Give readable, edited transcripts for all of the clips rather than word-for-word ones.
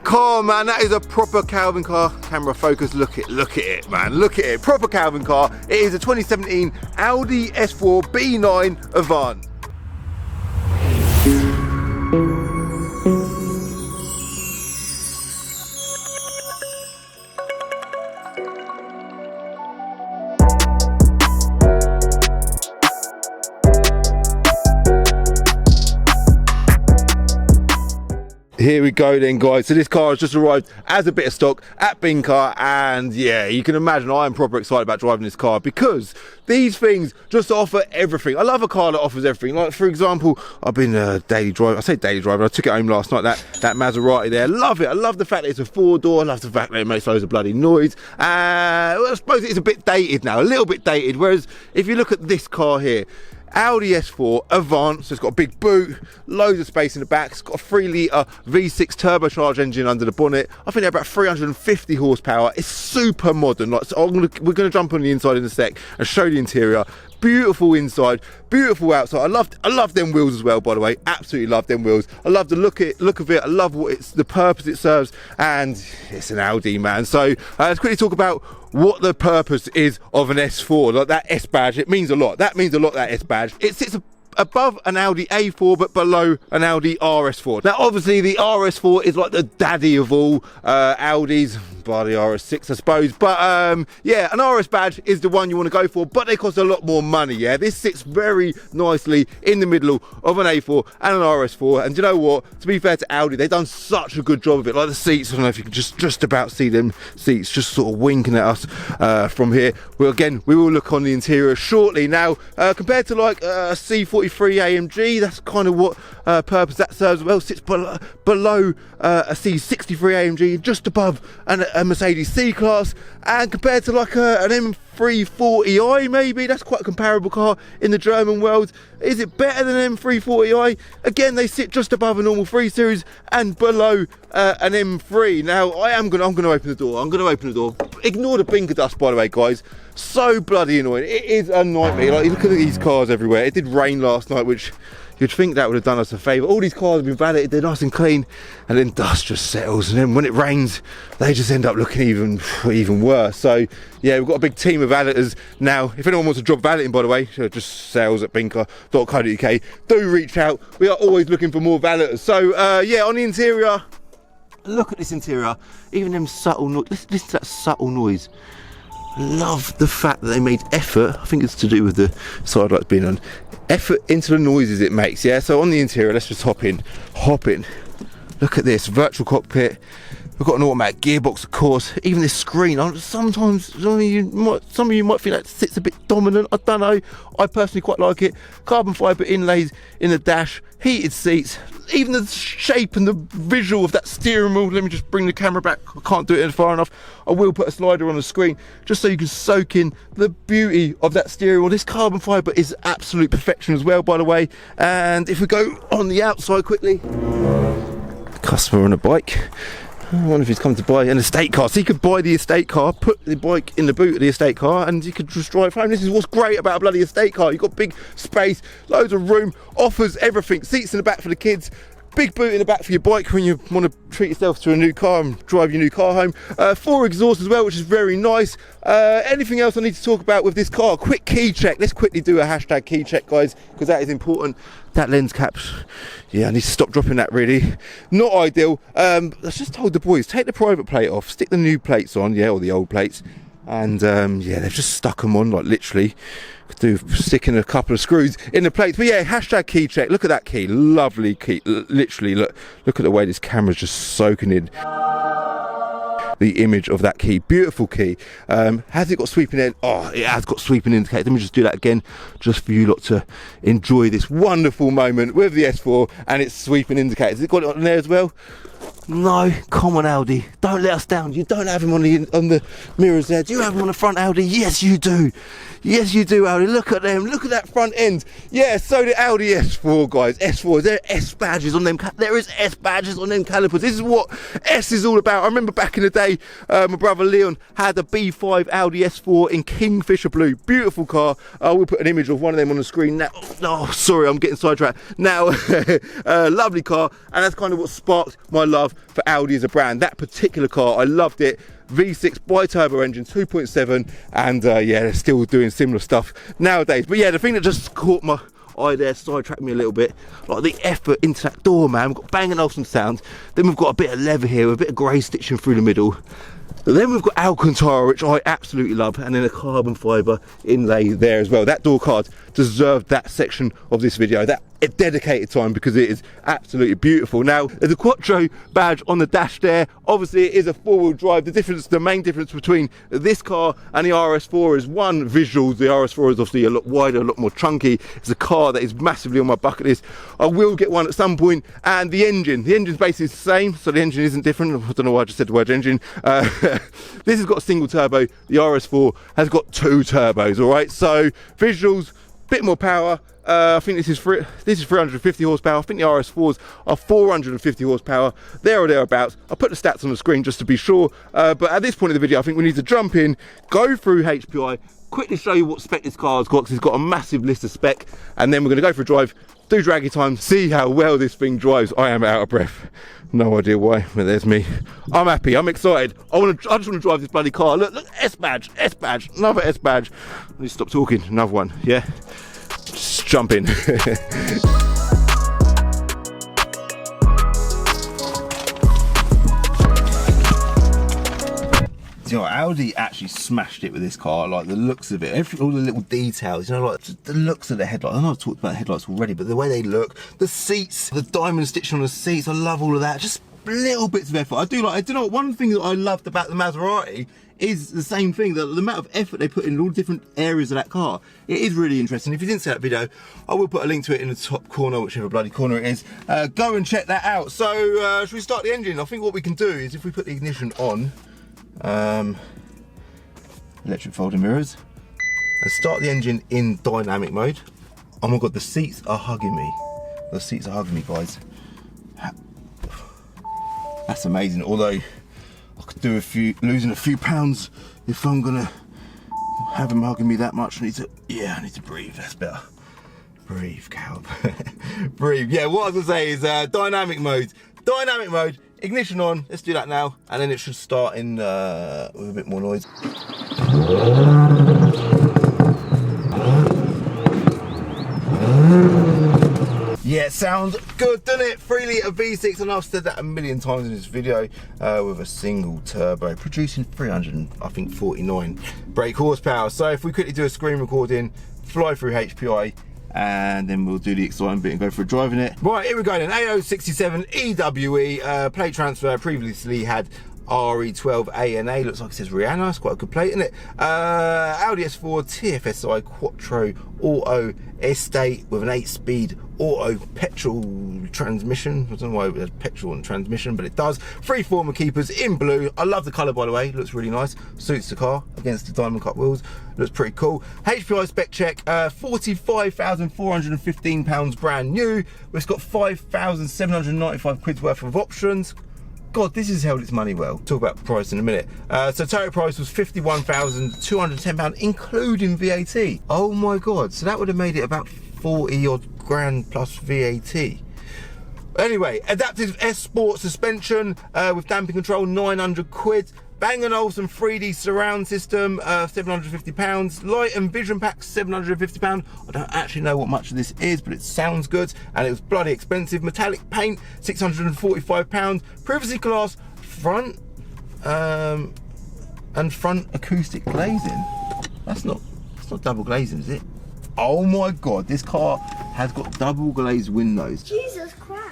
car, man. That is a proper Calvin car. Camera focus, look at it, man. Look at it, proper Calvin car. It is a 2017 Audi S4 B9 Avant. Here we go then, guys. So this car has just arrived as a bit of stock at Bin Car, and yeah, you can imagine I am proper excited about driving this car because these things just offer everything. I love a car that offers everything. Like, for example, I've been a daily driver. I say daily driver, I took it home last night, that Maserati there. Love it. I love the fact that it's a 4-door. I love the fact that it makes loads of bloody noise. Well, I suppose it's a bit dated now, a little bit dated, whereas if you look at this car here, Audi S4 Avant, so it's got a big boot, loads of space in the back, it's got a 3-litre V6 turbocharged engine under the bonnet. I think they're about 350 horsepower. It's super modern. Like, so we're going to jump on the inside in a sec and show the interior. Beautiful inside, beautiful outside. I love them wheels as well, by the way. Absolutely love them wheels. I love the look of it. I love the purpose it serves, and it's an Audi, man. So let's quickly talk about what the purpose is of an S4. Like that S badge, it means a lot. That means a lot, that S badge. It sits above an Audi A4 but below an Audi RS4. Now obviously the RS4 is like the daddy of all Audis, by the RS6 I suppose, but yeah, an RS badge is the one you want to go for, but they cost a lot more money. Yeah, this sits very nicely in the middle of an A4 and an RS4, and you know what, to be fair to Audi, they've done such a good job of it. Like the seats, I don't know if you can just about see them seats just sort of winking at us from here. Well, again, we will look on the interior shortly. Now compared to like a C43 AMG, that's kind of what purpose that serves well. Sits below a C63 AMG, just above a Mercedes C-Class, and compared to like an M340i maybe, that's quite a comparable car in the German world. Is it better than an M340i? Again, they sit just above a normal 3 Series and below an M3. Now I'm gonna open the door. I'm gonna open the door. Ignore the binker dust, by the way, guys. So bloody annoying. It is a nightmare. Like, you look at these cars everywhere. It did rain last night, which you'd think that would have done us a favour. All these cars have been valeted, they're nice and clean, and then dust just settles, and then when it rains, they just end up looking even worse. So yeah, we've got a big team of valeters now. If anyone wants to drop valeting, by the way, just sales at binker.co.uk. Do reach out. We are always looking for more valeters. So yeah, on the interior, look at this interior. Even them subtle noise. Listen to that subtle noise. Love the fact that they made effort. I think it's to do with the side lights being on. Effort into the noises it makes. Yeah, so on the interior, let's just hop in. Look at this virtual cockpit. We've got an automatic gearbox, of course. Even this screen, sometimes some of you might feel that sits a bit dominant. I don't know. I personally quite like it. Carbon fibre inlays in the dash, heated seats. Even the shape and the visual of that steering wheel. Let me just bring the camera back. I can't do it far enough. I will put a slider on the screen just so you can soak in the beauty of that steering wheel. This carbon fibre is absolute perfection as well, by the way. And if we go on the outside quickly, customer on a bike. I wonder if he's come to buy an estate car. So he could buy the estate car, put the bike in the boot of the estate car, and you could just drive home. This is what's great about a bloody estate car. You've got big space, loads of room, offers everything. Seats in the back for the kids, big boot in the back for your bike when you want to treat yourself to a new car and drive your new car home. 4 exhausts as well, which is very nice. Anything else I need to talk about with this car? Quick key check. Let's quickly do a hashtag key check, guys, because that is important. That lens caps, yeah, I need to stop dropping that, really. Not ideal. Let's just told the boys, take the private plate off, stick the new plates on, yeah, or the old plates. And yeah, they've just stuck them on, like literally. Sticking a couple of screws in the plates. But yeah, hashtag key check. Look at that key, lovely key. Literally, look at the way this camera's just soaking in the image of that key. Beautiful key. Has it got sweeping end? Oh, it has got sweeping indicators. Let me just do that again, just for you lot to enjoy this wonderful moment with the S4 and its sweeping indicators. Has it got it on there as well? No, come on Audi, don't let us down. You don't have him on the mirrors there. Do you have him on the front, Audi? Yes you do. Yes you do, Audi. Look at them, look at that front end. Yeah, so the Audi S4, guys. S4, there are S badges on them. There is S badges on them calipers. This is what S is all about. I remember back in the day, my brother Leon had a B5 Audi S4 in Kingfisher blue. Beautiful car. We'll put an image of one of them on the screen now. Oh, sorry, I'm getting sidetracked. Now, lovely car, and that's kind of what sparked my love for Audi as a brand. That particular car, I loved it. V6 bi-turbo engine, 2.7, and yeah, they're still doing similar stuff nowadays. But yeah, the thing that just caught my eye there, sidetracked me a little bit, like the effort into that door, man. We've got Bang & Olufsen sound, then we've got a bit of leather here, a bit of grey stitching through the middle. Then we've got Alcantara, which I absolutely love, and then a carbon fibre inlay there as well. That door card deserved that section of this video, that dedicated time, because it is absolutely beautiful. Now, there's a Quattro badge on the dash there. Obviously, it is a four-wheel drive. The main difference between this car and the RS4 is one, visuals. The RS4 is obviously a lot wider, a lot more chunky. It's a car that is massively on my bucket list. I will get one at some point. And the engine's basically the same, so the engine isn't different. I don't know why I just said the word engine. This has got a single turbo. The RS4 has got two turbos, all right? So visuals, bit more power. I think this is 350 horsepower. I think the RS4s are 450 horsepower, there or thereabouts. I'll put the stats on the screen just to be sure. But at this point of the video, I think we need to jump in, go through HPI, quickly show you what spec this car has got, because it's got a massive list of spec, and then we're going to go for a drive, do draggy time, see how well this thing drives. I am out of breath. No idea why, but there's me. I'm happy, I'm excited. I just want to drive this bloody car. Look, S badge, another S badge. Let me stop talking, another one, yeah? Just jump in. You know, Audi actually smashed it with this car. Like the looks of it, all the little details, you know, like the looks of the headlights. I know I've talked about headlights already, but the way they look, the seats, the diamond stitching on the seats, I love all of that. Just little bits of effort. I do know, one thing that I loved about the Maserati is the same thing, the amount of effort they put in all different areas of that car. It is really interesting. If you didn't see that video, I will put a link to it in the top corner, whichever bloody corner it is. Go and check that out. So should we start the engine? I think what we can do is if we put the ignition on, electric folding mirrors, and start the engine in dynamic mode. Oh my god, the seats are hugging me. The seats are hugging me, guys. That's amazing. Although I could do losing a few pounds if I'm gonna have them hugging me that much. I need to breathe. That's better. Breathe, Calb. Breathe. Yeah, what I was gonna say is dynamic mode. Dynamic mode. Ignition on. Let's do that now, and then it should start in with a bit more noise. Yeah, it sounds good, doesn't it? 3 litre V6, and I've said that a million times in this video, with a single turbo, producing 349 brake horsepower. So if we quickly do a screen recording, fly through HPI, and then we'll do the exciting bit and go for a drive in it. Right, here we go then. AO67 EWE, plate transfer, previously had RE12 ANA, looks like it says Rihanna, it's quite a good plate, isn't it? Audi S4 TFSI Quattro Auto Estate with an 8-speed auto petrol transmission. I don't know why it has petrol and transmission, but it does. 3 former keepers in blue. I love the colour, by the way, looks really nice. Suits the car against the diamond cut wheels, looks pretty cool. HPI spec check, £45,415 brand new. It's got 5,795 quid's worth of options. God, this has held its money well. Talk about price in a minute. So total price was £51,210, including VAT. Oh my God, so that would have made it about 40 odd grand plus VAT. Anyway, adaptive S Sport suspension with damping control, 900 quid. Bang & Olufsen 3D surround system, £750. Light and vision pack, £750. I don't actually know what much of this is, but it sounds good, and it was bloody expensive. Metallic paint, £645. Privacy glass front, and front acoustic glazing. That's not double glazing, is it? Oh my God, this car has got double glazed windows. Jesus Christ.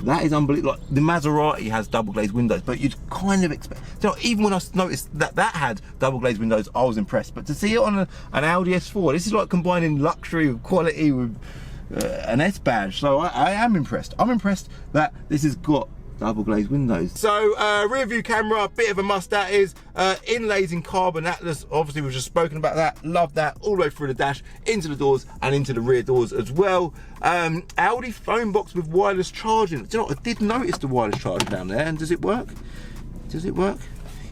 That is unbelievable. Like, the Maserati has double glazed windows, but you'd kind of expect, you know, even when I noticed that had double glazed windows, I was impressed. But to see it on an Audi S4, this is like combining luxury with quality with an S badge. So I am impressed. I'm impressed that this has got double glazed windows. So rear view camera, bit of a must that is. Inlays in carbon atlas, obviously we've just spoken about that. Love that, all the way through the dash, into the doors and into the rear doors as well. Audi phone box with wireless charging. Do you know what, I did notice the wireless charger down there, and does it work? Does it work?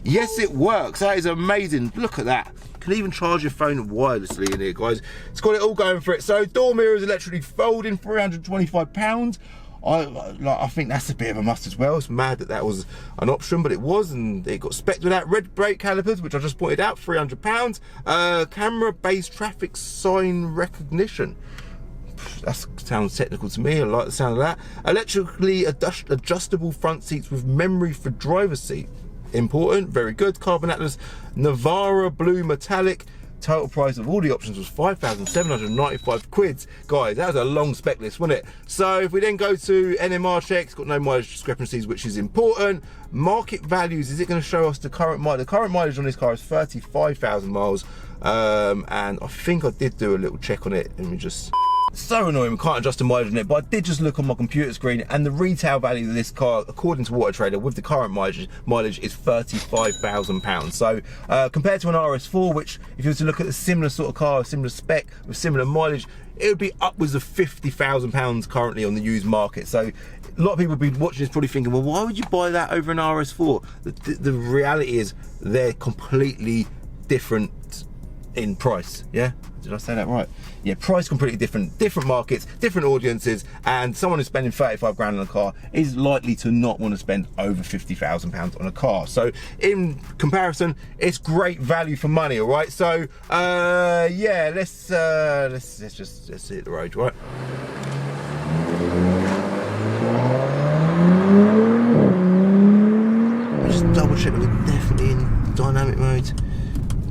Yes, it works. That is amazing. Look at that. You can even charge your phone wirelessly in here, guys. It's got it all going for it. So door mirrors electrically folding, £325. I think that's a bit of a must as well. It's mad that that was an option, but it was, and it got spec'd without red brake calipers, which I just pointed out, £300. Camera-based traffic sign recognition. That sounds technical to me. I like the sound of that. Electrically adjustable front seats with memory for driver's seat. Important, very good. Carbon Atlas Navara Blue Metallic. Total price of all the options was 5,795 quid. Guys, that was a long spec list, wasn't it? So if we then go to NMR checks, got no mileage discrepancies, which is important. Market values, is it going to show us the current mileage? The current mileage on this car is 35,000 miles. And I think I did do a little check on it. Let me just... So annoying, we can't adjust the mileage on it, but I did just look on my computer screen, and the retail value of this car, according to Water Trader, with the current mileage is £35,000. So compared to an RS4, which if you were to look at a similar sort of car, a similar spec with similar mileage, it would be upwards of £50,000 currently on the used market. So a lot of people have been watching this probably thinking, well, why would you buy that over an RS4? The reality is they're completely different in price. Yeah, did I say that right? Yeah, price completely different markets, different audiences, and someone who's spending 35 grand on a car is likely to not want to spend over £50,000 on a car. So in comparison, it's great value for money. All right, so yeah, let's hit the road, right? Just double check that we're definitely in dynamic mode,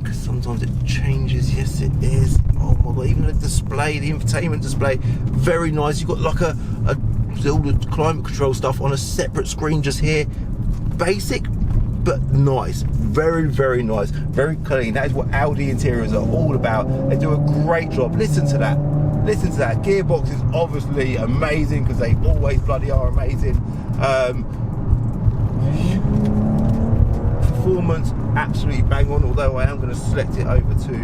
because sometimes it changes. Yes, it is. Oh my god, even the display, the infotainment display, very nice. You've got like all the climate control stuff on a separate screen just here. Basic, but nice. Very, very nice. Very clean. That is what Audi interiors are all about. They do a great job. Listen to that. Listen to that. Gearbox is obviously amazing, because they always bloody are amazing. Performance, absolutely bang on, although I am going to select it over to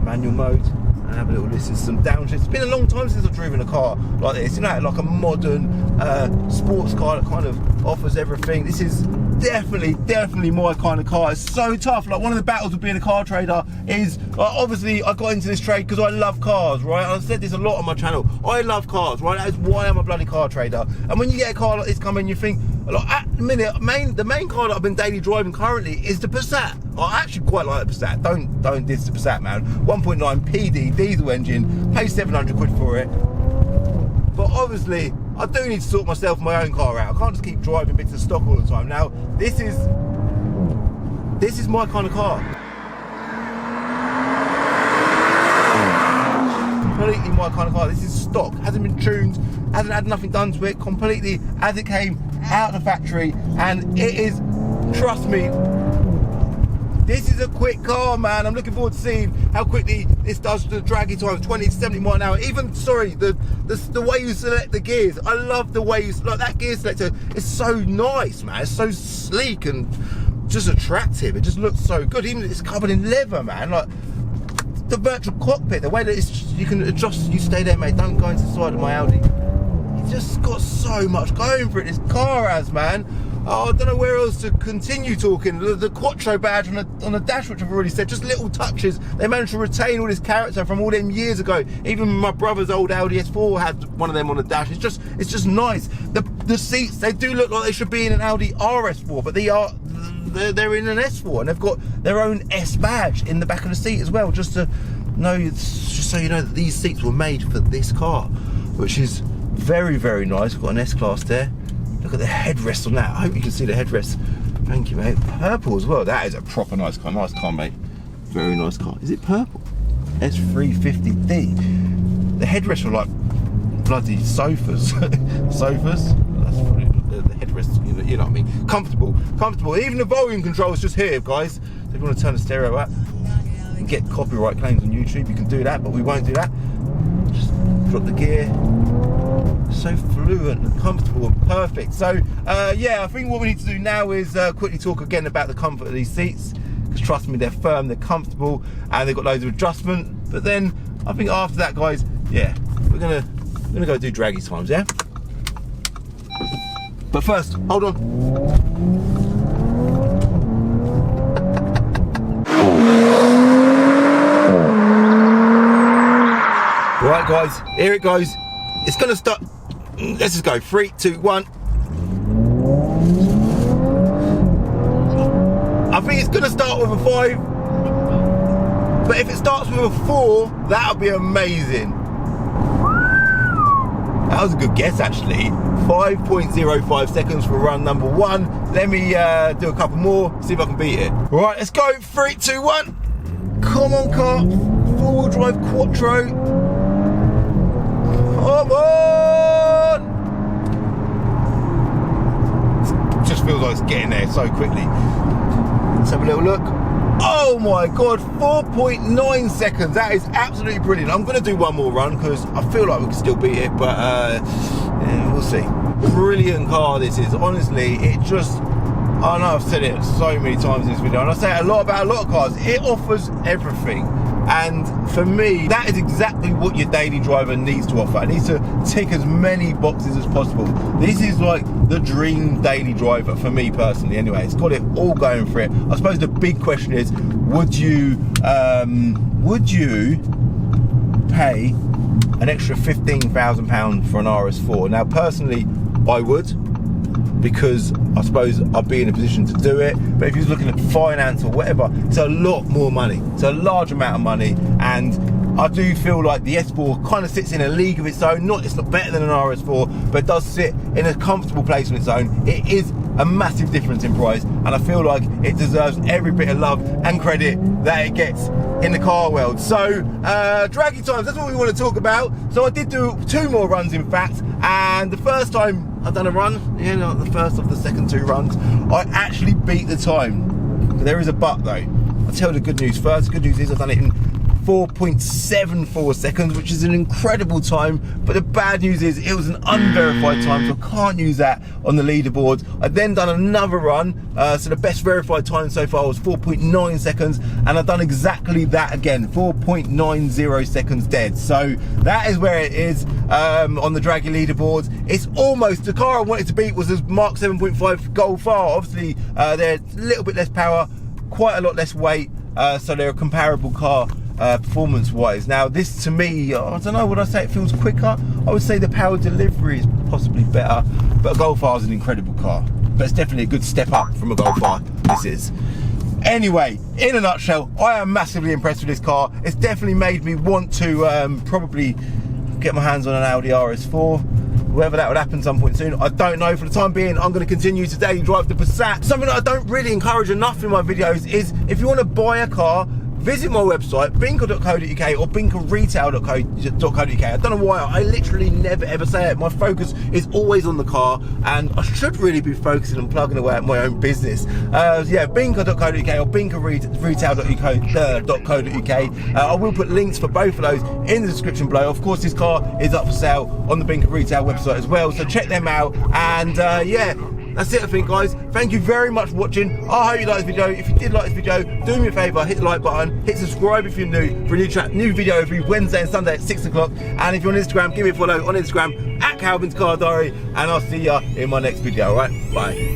manual mode and have a little listen to some downshifts. It's been a long time since I've driven a car like this, you know, like a modern sports car that kind of offers everything. This is definitely my kind of car. It's so tough. Like, one of the battles of being a car trader is, obviously I got into this trade because I love cars, right? I've said this a lot on my channel. I love cars, right? That is why I'm a bloody car trader. And when you get a car like this coming, you think, like, at the minute, the main car that I've been daily driving currently is the Passat. I actually quite like the Passat. Don't diss the Passat, man. 1.9 PD diesel engine, pay 700 quid for it. But obviously, I do need to sort myself my own car out. I can't just keep driving bits of stock all the time. Now, this is my kind of car. Completely my kind of car. This is stock, hasn't been tuned, hasn't had nothing done to it, completely as it came out of the factory, and it is, trust me, this is a quick car, man. I'm looking forward to seeing how quickly this does the draggy times, 20 to 70 miles an hour. Even, sorry, the way you select the gears. I love the way you, like, that gear selector is so nice, man. It's so sleek and just attractive. It just looks so good. Even it's covered in leather, man. Like, the virtual cockpit, the way that it's, you can adjust. You stay there, mate. Don't go into the side of my Audi. It's just got so much going for it. This car has, man. Oh, I don't know where else to continue talking. The Quattro badge on the dash, which I've already said, just little touches. They managed to retain all this character from all them years ago. Even my brother's old Audi S4 had one of them on the dash. It's just nice. The seats, they do look like they should be in an Audi RS4, but they're in an S4, and they've got their own S badge in the back of the seat as well, just so you know that these seats were made for this car, which is very, very nice. We've got an S-Class there. Look at the headrest on that. I hope you can see the headrest. Thank you, mate. Purple as well. That is a proper nice car. Nice car, mate. Very nice car. Is it purple? S350D. The headrests are like bloody sofas. Sofas? That's probably the headrest. You know what I mean? Comfortable. Even the volume control is just here, guys. So if you want to turn the stereo up and get copyright claims on YouTube, you can do that, but we won't do that. Just drop the gear. So fluent and comfortable and perfect. So yeah, I think what we need to do now is quickly talk again about the comfort of these seats, because trust me, they're firm, they're comfortable, and they've got loads of adjustment. But then I think after that, guys, yeah, we're gonna go do draggy times, yeah. But first, hold on. Right, guys, here it goes. It's gonna start. Let's just go 3, 2, 1. I think it's gonna start with a 5, but if it starts with a 4, that would be amazing. That was a good guess actually. 5.05 seconds for run number 1. Let me do a couple more, see if I can beat it. Right, let's go. 3, 2, 1. Come on, car. 4-wheel drive quattro. Come on. It just feels like it's getting there so quickly. Let's have a little look. Oh my God, 4.9 seconds. That is absolutely brilliant. I'm going to do one more run because I feel like we can still beat it, but yeah, we'll see. Brilliant car this is. Honestly, it just, I know I've said it so many times in this video, and I say it a lot about a lot of cars. It offers everything. And for me, that is exactly what your daily driver needs to offer. It needs to tick as many boxes as possible. This is like the dream daily driver for me personally anyway. It's got it all going for it. I suppose the big question is, would you pay an extra £15,000 for an RS4? Now personally, I would, because I suppose I'd be in a position to do it. But if you're looking at finance or whatever, it's a lot more money. It's a large amount of money, and I do feel like the S4 kind of sits in a league of its own. It's not better than an RS4, but it does sit in a comfortable place on its own. It is a massive difference in price, and I feel like it deserves every bit of love and credit that it gets in the car world. So draggy times, that's what we want to talk about. So I did do 2 more runs in fact, and the first time I've done a run, you know, the first of the second 2 runs, I actually beat the time. There is a but though. I'll tell you the good news first. The good news is I've done it in 4.74 seconds, which is an incredible time, but the bad news is it was an unverified time, so I can't use that on the leaderboard. I then done another run, so the best verified time so far was 4.9 seconds, and I've done exactly that again, 4.90 seconds dead. So that is where it is on the draggy leaderboards. It's almost, the car I wanted to beat was a Mark 7.5 Golf R. Obviously they're a little bit less power, quite a lot less weight, so they're a comparable car performance wise. Now this to me, I don't know, would I say it feels quicker? I would say the power delivery is possibly better, but a Golf R is an incredible car, but it's definitely a good step up from a Golf R. This is. Anyway, in a nutshell, I am massively impressed with this car. It's definitely made me want to probably get my hands on an Audi RS4. Whether that would happen some point soon, I don't know. For the time being, I'm going to continue to daily drive the Passat. Something that I don't really encourage enough in my videos is, if you want to buy a car, visit my website, binker.co.uk or binkerretail.co.uk. I don't know why, I literally never ever say it. My focus is always on the car, and I should really be focusing on plugging away at my own business. Yeah, binker.co.uk or binkerretail.co.uk. I will put links for both of those in the description below. Of course, this car is up for sale on the Binker Retail website as well, so check them out. And yeah, that's it I think, guys. Thank you very much for watching. I hope you liked this video. If you did like this video, do me a favour, hit the like button, hit subscribe if you're new for a new video every Wednesday and Sunday at 6 o'clock. And if you're on Instagram, give me a follow on Instagram at Calvin's Car Diary, and I'll see ya in my next video. Alright, bye.